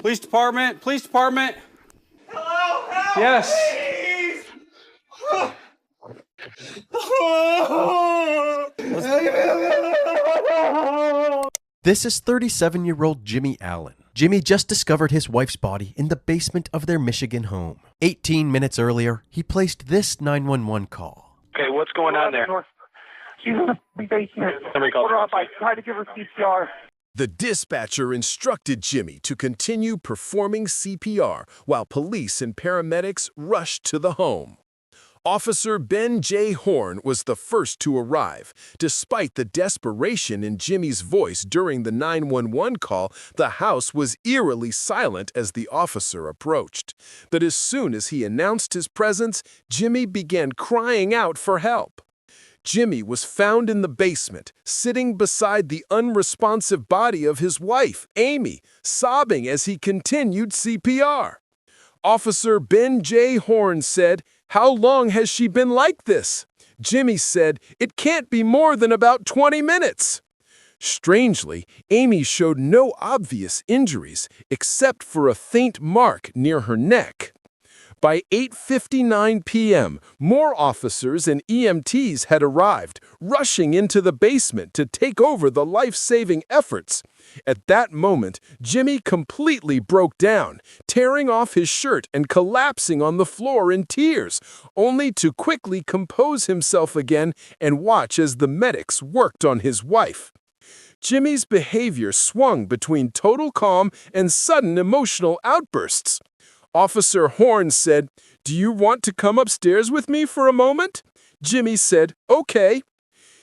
Police department, police department. Hello, help, Yes. please. This is 37-year-old Jimmy Allen. Jimmy just discovered his wife's body in the basement of their Michigan home. 18 minutes earlier, he placed this 911 call. Okay, what's going on there? She's in the basement. Somebody call. Hold her up. I tried to give her CPR. The dispatcher instructed Jimmy to continue performing CPR while police and paramedics rushed to the home. Officer Ben J. Horn was the first to arrive. Despite the desperation in Jimmy's voice during the 911 call, the house was eerily silent as the officer approached. But as soon as he announced his presence, Jimmy began crying out for help. Jimmy was found in the basement, sitting beside the unresponsive body of his wife, Amy, sobbing as he continued CPR. Officer Ben J. Horn said, "How long has she been like this?" Jimmy said, "It can't be more than about 20 minutes." Strangely, Amy showed no obvious injuries except for a faint mark near her neck. By 8:59 p.m., more officers and EMTs had arrived, rushing into the basement to take over the life-saving efforts. At that moment, Jimmy completely broke down, tearing off his shirt and collapsing on the floor in tears, only to quickly compose himself again and watch as the medics worked on his wife. Jimmy's behavior swung between total calm and sudden emotional outbursts. Officer Horn said, "Do you want to come upstairs with me for a moment?" Jimmy said, "Okay."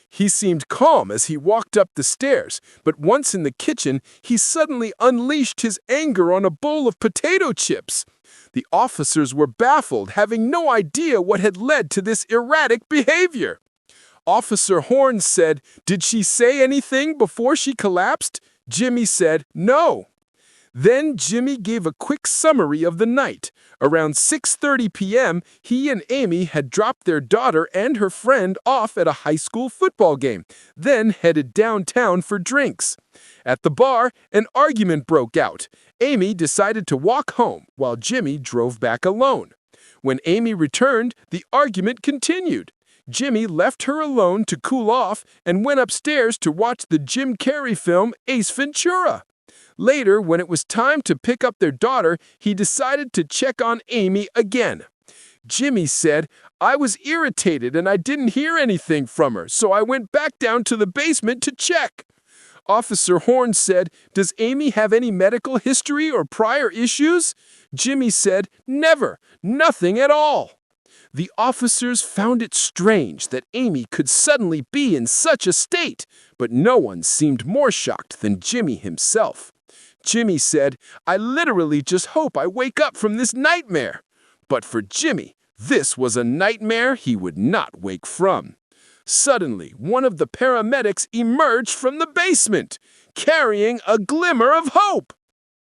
He seemed calm as he walked up the stairs, but once in the kitchen, he suddenly unleashed his anger on a bowl of potato chips. The officers were baffled, having no idea what had led to this erratic behavior. Officer Horn said, "Did she say anything before she collapsed?" Jimmy said, "No." Then Jimmy gave a quick summary of the night. Around 6:30 p.m., he and Amy had dropped their daughter and her friend off at a high school football game, then headed downtown for drinks. At the bar, an argument broke out. Amy decided to walk home while Jimmy drove back alone. When Amy returned, the argument continued. Jimmy left her alone to cool off and went upstairs to watch the Jim Carrey film Ace Ventura. Later, when it was time to pick up their daughter, he decided to check on Amy again. Jimmy said, "I was irritated and I didn't hear anything from her, so I went back down to the basement to check." Officer Horn said, "Does Amy have any medical history or prior issues?" Jimmy said, "Never, nothing at all." The officers found it strange that Amy could suddenly be in such a state, but no one seemed more shocked than Jimmy himself. Jimmy said, "I literally just hope I wake up from this nightmare." But for Jimmy, this was a nightmare he would not wake from. Suddenly, one of the paramedics emerged from the basement, carrying a glimmer of hope.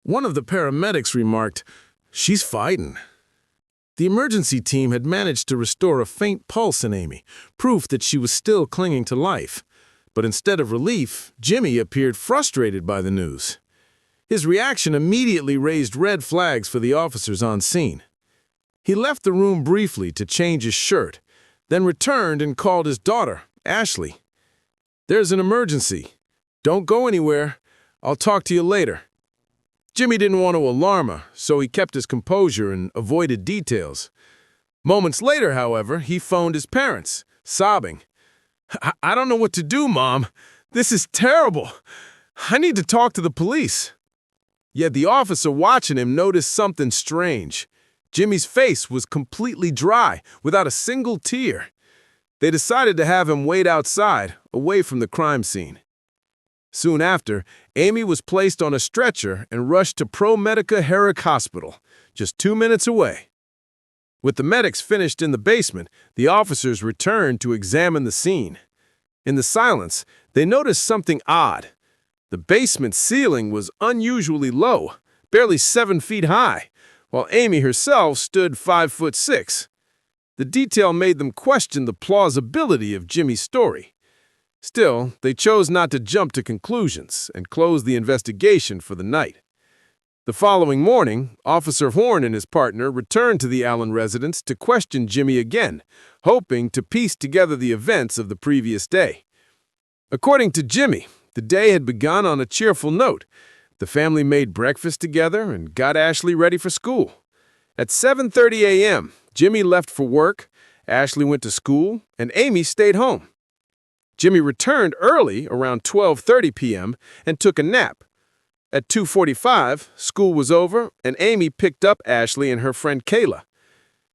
One of the paramedics remarked, "She's fighting." The emergency team had managed to restore a faint pulse in Amy, proof that she was still clinging to life. But instead of relief, Jimmy appeared frustrated by the news. His reaction immediately raised red flags for the officers on scene. He left the room briefly to change his shirt, then returned and called his daughter, Ashley. "There's an emergency. Don't go anywhere. I'll talk to you later." Jimmy didn't want to alarm her, so he kept his composure and avoided details. Moments later, however, he phoned his parents, sobbing. I don't know what to do, Mom. This is terrible. I need to talk to the police." Yet the officer watching him noticed something strange. Jimmy's face was completely dry, without a single tear. They decided to have him wait outside, away from the crime scene. Soon after, Amy was placed on a stretcher and rushed to ProMedica Herrick Hospital, just 2 minutes away. With the medics finished in the basement, the officers returned to examine the scene. In the silence, they noticed something odd. The basement ceiling was unusually low, barely 7 feet high, while Amy herself stood 5'6". The detail made them question the plausibility of Jimmy's story. Still, they chose not to jump to conclusions and closed the investigation for the night. The following morning, Officer Horn and his partner returned to the Allen residence to question Jimmy again, hoping to piece together the events of the previous day. According to Jimmy, the day had begun on a cheerful note. The family made breakfast together and got Ashley ready for school. At 7:30 a.m., Jimmy left for work, Ashley went to school, and Amy stayed home. Jimmy returned early, around 12:30 p.m., and took a nap. At 2:45, school was over, and Amy picked up Ashley and her friend Kayla.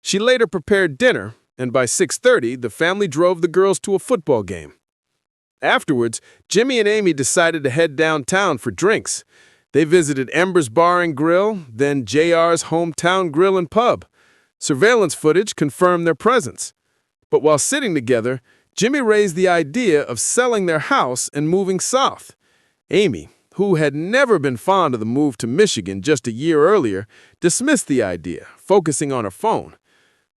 She later prepared dinner, and by 6:30, the family drove the girls to a football game. Afterwards, Jimmy and Amy decided to head downtown for drinks. They visited Ember's Bar and Grill, then JR's Hometown Grill and Pub. Surveillance footage confirmed their presence. But while sitting together, Jimmy raised the idea of selling their house and moving south. Amy, who had never been fond of the move to Michigan just a year earlier, dismissed the idea, focusing on her phone.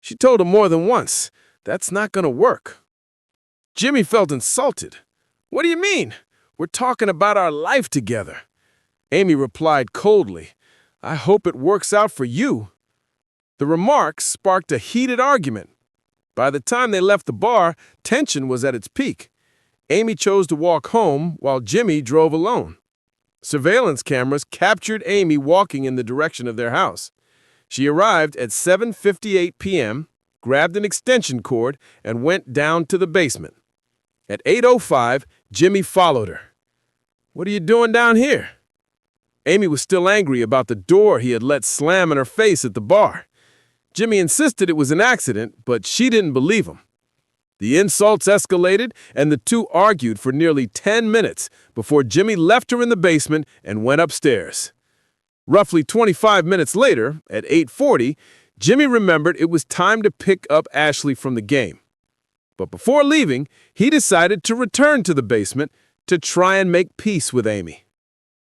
She told him more than once, "That's not going to work." Jimmy felt insulted. "What do you mean? We're talking about our life together." Amy replied coldly, "I hope it works out for you." The remarks sparked a heated argument. By the time they left the bar, tension was at its peak. Amy chose to walk home while Jimmy drove alone. Surveillance cameras captured Amy walking in the direction of their house. She arrived at 7:58 p.m., grabbed an extension cord, and went down to the basement. At 8:05, Jimmy followed her. "What are you doing down here?" Amy was still angry about the door he had let slam in her face at the bar. Jimmy insisted it was an accident, but she didn't believe him. The insults escalated, and the two argued for nearly 10 minutes before Jimmy left her in the basement and went upstairs. Roughly 25 minutes later, at 8:40, Jimmy remembered it was time to pick up Ashley from the game. But before leaving, he decided to return to the basement to try and make peace with Amy.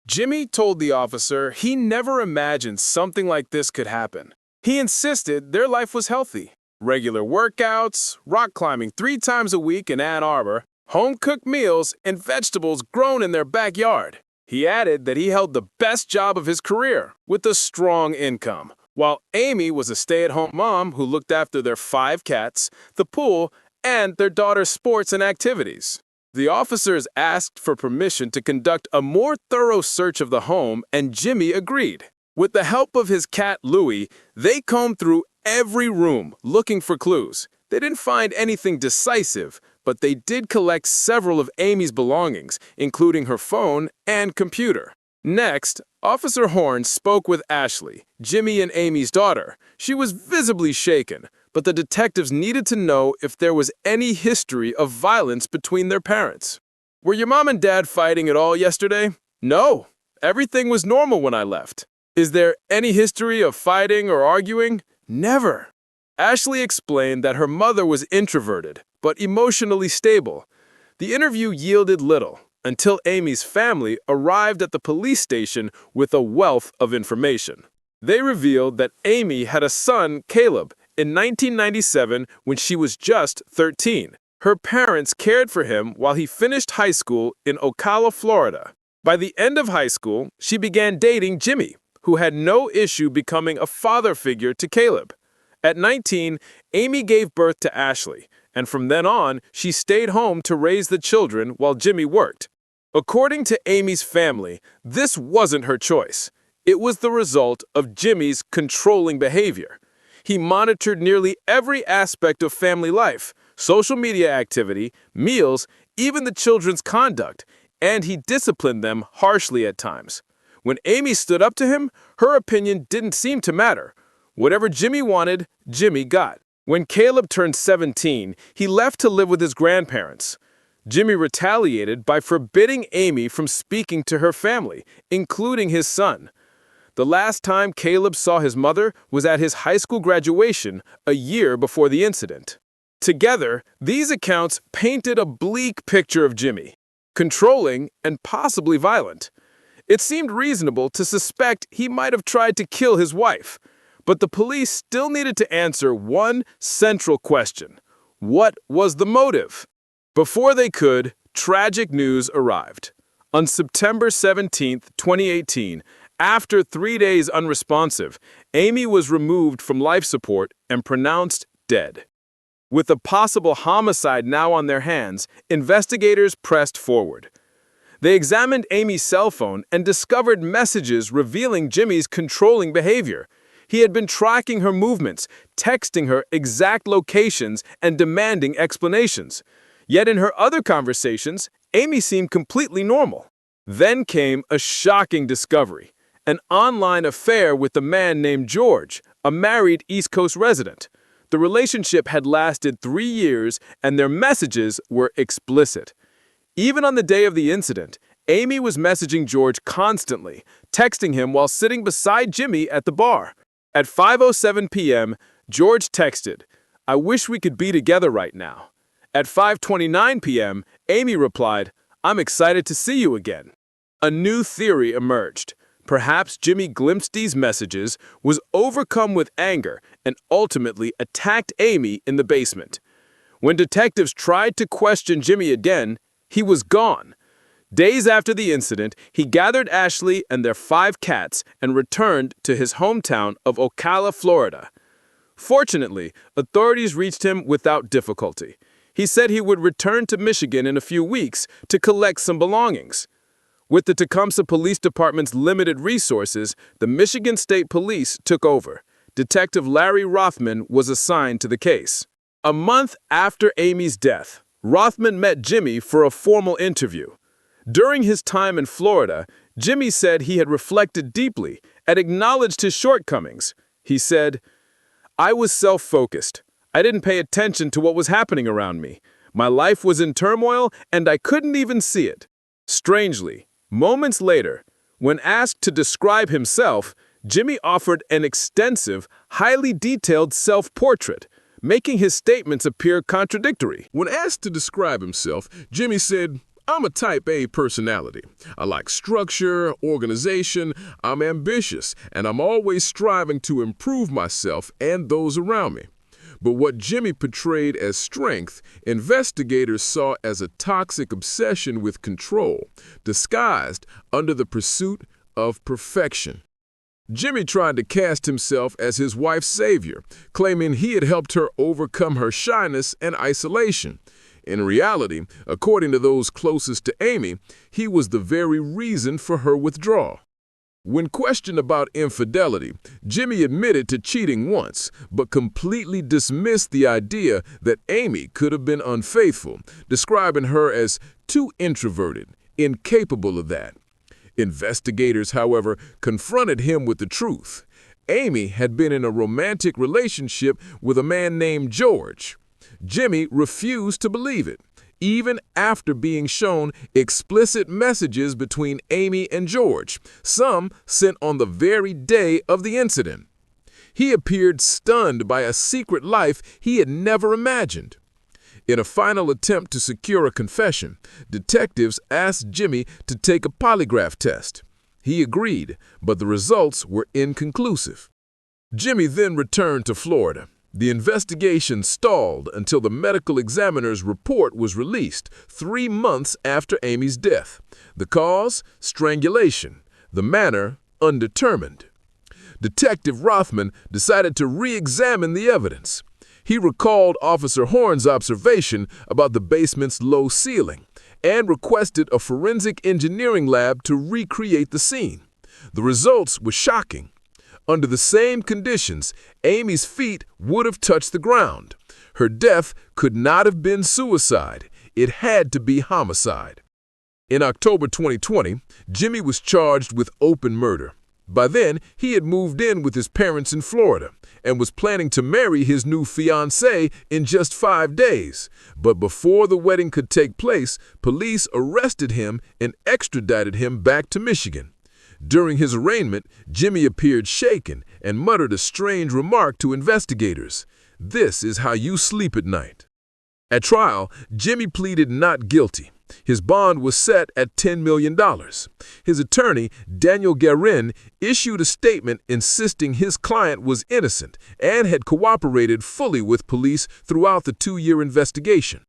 Jimmy told the officer he never imagined something like this could happen. He insisted their life was healthy. Regular workouts, rock climbing 3 times a week in Ann Arbor, home-cooked meals, and vegetables grown in their backyard. He added that he held the best job of his career, with a strong income, while Amy was a stay-at-home mom who looked after their 5 cats, the pool, and their daughter's sports and activities. The officers asked for permission to conduct a more thorough search of the home, and Jimmy agreed. With the help of his cat, Louie, they combed through every room looking for clues. They didn't find anything decisive, but they did collect several of Amy's belongings, including her phone and computer. Next, Officer Horn spoke with Ashley, Jimmy and Amy's daughter. She was visibly shaken, but the detectives needed to know if there was any history of violence between their parents. "Were your mom and dad fighting at all yesterday?" "No. Everything was normal when I left." "Is there any history of fighting or arguing?" "Never." Ashley explained that her mother was introverted, but emotionally stable. The interview yielded little, until Amy's family arrived at the police station with a wealth of information. They revealed that Amy had a son, Caleb, in 1997 when she was just 13. Her parents cared for him while he finished high school in Ocala, Florida. By the end of high school, she began dating Jimmy, who had no issue becoming a father figure to Caleb. At 19, Amy gave birth to Ashley, and from then on, she stayed home to raise the children while Jimmy worked. According to Amy's family, this wasn't her choice. It was the result of Jimmy's controlling behavior. He monitored nearly every aspect of family life, social media activity, meals, even the children's conduct, and he disciplined them harshly at times. When Amy stood up to him, her opinion didn't seem to matter. Whatever Jimmy wanted, Jimmy got. When Caleb turned 17, he left to live with his grandparents. Jimmy retaliated by forbidding Amy from speaking to her family, including his son. The last time Caleb saw his mother was at his high school graduation a year before the incident. Together, these accounts painted a bleak picture of Jimmy, controlling and possibly violent. It seemed reasonable to suspect he might have tried to kill his wife, but the police still needed to answer one central question. What was the motive? Before they could, tragic news arrived. On September 17, 2018, After 3 days unresponsive, Amy was removed from life support and pronounced dead. With a possible homicide now on their hands, investigators pressed forward. They examined Amy's cell phone and discovered messages revealing Jimmy's controlling behavior. He had been tracking her movements, texting her exact locations, and demanding explanations. Yet in her other conversations, Amy seemed completely normal. Then came a shocking discovery: an online affair with a man named George, a married East Coast resident. The relationship had lasted 3 years, and their messages were explicit. Even on the day of the incident, Amy was messaging George constantly, texting him while sitting beside Jimmy at the bar. At 5:07 p.m., George texted, "I wish we could be together right now." At 5:29 p.m., Amy replied, "I'm excited to see you again." A new theory emerged. Perhaps Jimmy glimpsed these messages, was overcome with anger, and ultimately attacked Amy in the basement. When detectives tried to question Jimmy again, he was gone. Days after the incident, he gathered Ashley and their 5 cats and returned to his hometown of Ocala, Florida. Fortunately, authorities reached him without difficulty. He said he would return to Michigan in a few weeks to collect some belongings. With the Tecumseh Police Department's limited resources, the Michigan State Police took over. Detective Larry Rothman was assigned to the case. A month after Amy's death, Rothman met Jimmy for a formal interview. During his time in Florida, Jimmy said he had reflected deeply and acknowledged his shortcomings. He said, "I was self-focused. I didn't pay attention to what was happening around me. My life was in turmoil, and I couldn't even see it." Strangely, moments later, when asked to describe himself, Jimmy offered an extensive, highly detailed self-portrait, making his statements appear contradictory. When asked to describe himself, Jimmy said, "I'm a type A personality. I like structure, organization, I'm ambitious, and I'm always striving to improve myself and those around me." But what Jimmy portrayed as strength, investigators saw as a toxic obsession with control, disguised under the pursuit of perfection. Jimmy tried to cast himself as his wife's savior, claiming he had helped her overcome her shyness and isolation. In reality, according to those closest to Amy, he was the very reason for her withdrawal. When questioned about infidelity, Jimmy admitted to cheating once, but completely dismissed the idea that Amy could have been unfaithful, describing her as too introverted, incapable of that. Investigators, however, confronted him with the truth. Amy had been in a romantic relationship with a man named George. Jimmy refused to believe it, even after being shown explicit messages between Amy and George, some sent on the very day of the incident. He appeared stunned by a secret life he had never imagined. In a final attempt to secure a confession, detectives asked Jimmy to take a polygraph test. He agreed, but the results were inconclusive. Jimmy then returned to Florida. The investigation stalled until the medical examiner's report was released 3 months after Amy's death. The cause? Strangulation. The manner? Undetermined. Detective Rothman decided to re-examine the evidence. He recalled Officer Horn's observation about the basement's low ceiling and requested a forensic engineering lab to recreate the scene. The results were shocking. Under the same conditions, Amy's feet would have touched the ground. Her death could not have been suicide. It had to be homicide. In October 2020, Jimmy was charged with open murder. By then, he had moved in with his parents in Florida and was planning to marry his new fiancée in just 5 days. But before the wedding could take place, police arrested him and extradited him back to Michigan. During his arraignment, Jimmy appeared shaken and muttered a strange remark to investigators. "This is how you sleep at night." At trial, Jimmy pleaded not guilty. His bond was set at $10 million. His attorney, Daniel Guerin, issued a statement insisting his client was innocent and had cooperated fully with police throughout the 2-year investigation.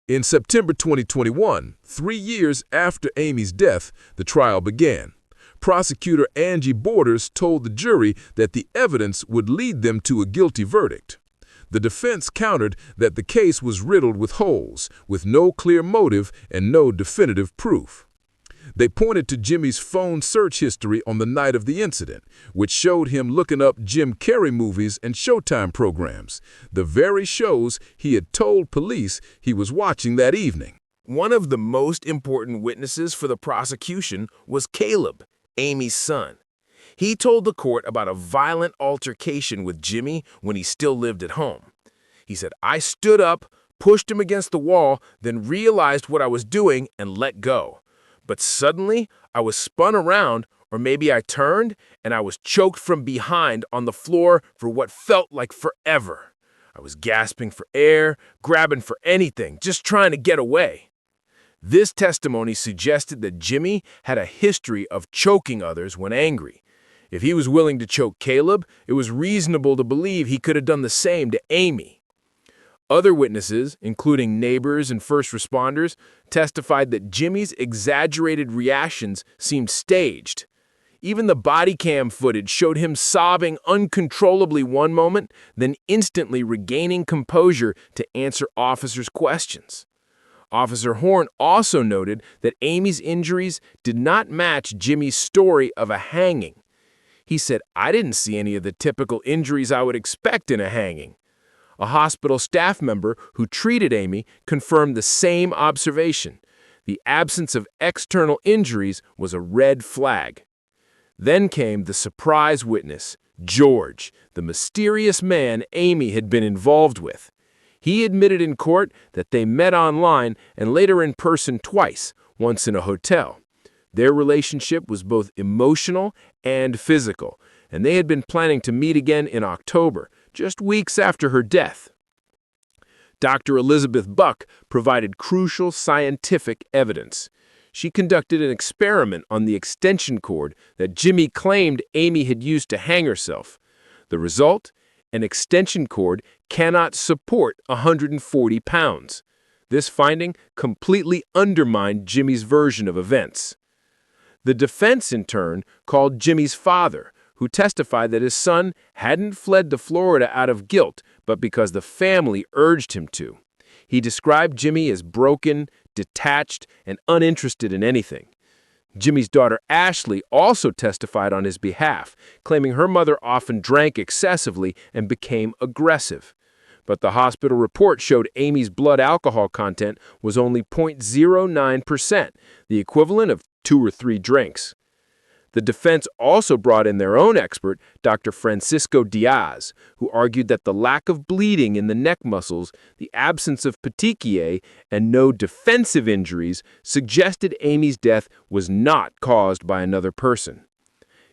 In September 2021, 3 years after Amy's death, the trial began. Prosecutor Angie Borders told the jury that the evidence would lead them to a guilty verdict. The defense countered that the case was riddled with holes, with no clear motive and no definitive proof. They pointed to Jimmy's phone search history on the night of the incident, which showed him looking up Jim Carrey movies and Showtime programs, the very shows he had told police he was watching that evening. One of the most important witnesses for the prosecution was Caleb, Amy's son. He told the court about a violent altercation with Jimmy when he still lived at home. He said, "I stood up, pushed him against the wall, then realized what I was doing and let go. But suddenly, I was spun around, or maybe I turned, and I was choked from behind on the floor for what felt like forever. I was gasping for air, grabbing for anything, just trying to get away." This testimony suggested that Jimmy had a history of choking others when angry. If he was willing to choke Caleb, it was reasonable to believe he could have done the same to Amy. Other witnesses, including neighbors and first responders, testified that Jimmy's exaggerated reactions seemed staged. Even the body cam footage showed him sobbing uncontrollably one moment, then instantly regaining composure to answer officers' questions. Officer Horn also noted that Amy's injuries did not match Jimmy's story of a hanging. He said, "I didn't see any of the typical injuries I would expect in a hanging." A hospital staff member who treated Amy confirmed the same observation. The absence of external injuries was a red flag. Then came the surprise witness, George, the mysterious man Amy had been involved with. He admitted in court that they met online and later in person twice, once in a hotel. Their relationship was both emotional and physical, and they had been planning to meet again in October, just weeks after her death. Dr. Elizabeth Buck provided crucial scientific evidence. She conducted an experiment on the extension cord that Jimmy claimed Amy had used to hang herself. The result? An extension cord cannot support 140 pounds. This finding completely undermined Jimmy's version of events. The defense, in turn, called Jimmy's father, who testified that his son hadn't fled to Florida out of guilt, but because the family urged him to. He described Jimmy as broken, detached, and uninterested in anything. Jimmy's daughter Ashley also testified on his behalf, claiming her mother often drank excessively and became aggressive. But the hospital report showed Amy's blood alcohol content was only 0.09%, the equivalent of 2 or 3 drinks. The defense also brought in their own expert, Dr. Francisco Diaz, who argued that the lack of bleeding in the neck muscles, the absence of petechiae, and no defensive injuries suggested Amy's death was not caused by another person.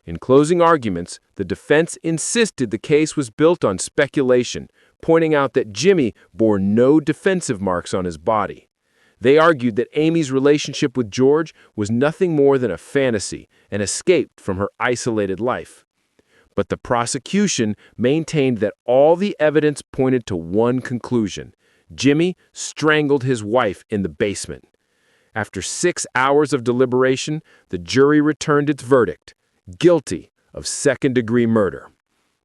In closing arguments, the defense insisted the case was built on speculation, pointing out that Jimmy bore no defensive marks on his body. They argued that Amy's relationship with George was nothing more than a fantasy, an escape from her isolated life. But the prosecution maintained that all the evidence pointed to one conclusion: Jimmy strangled his wife in the basement. After 6 hours of deliberation, the jury returned its verdict: guilty of second-degree murder.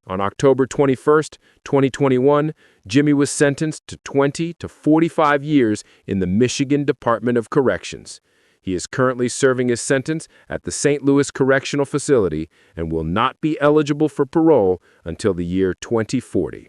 On October 21, 2021, Jimmy was sentenced to 20 to 45 years in the Michigan Department of Corrections. He is currently serving his sentence at the St. Louis Correctional Facility and will not be eligible for parole until the year 2040.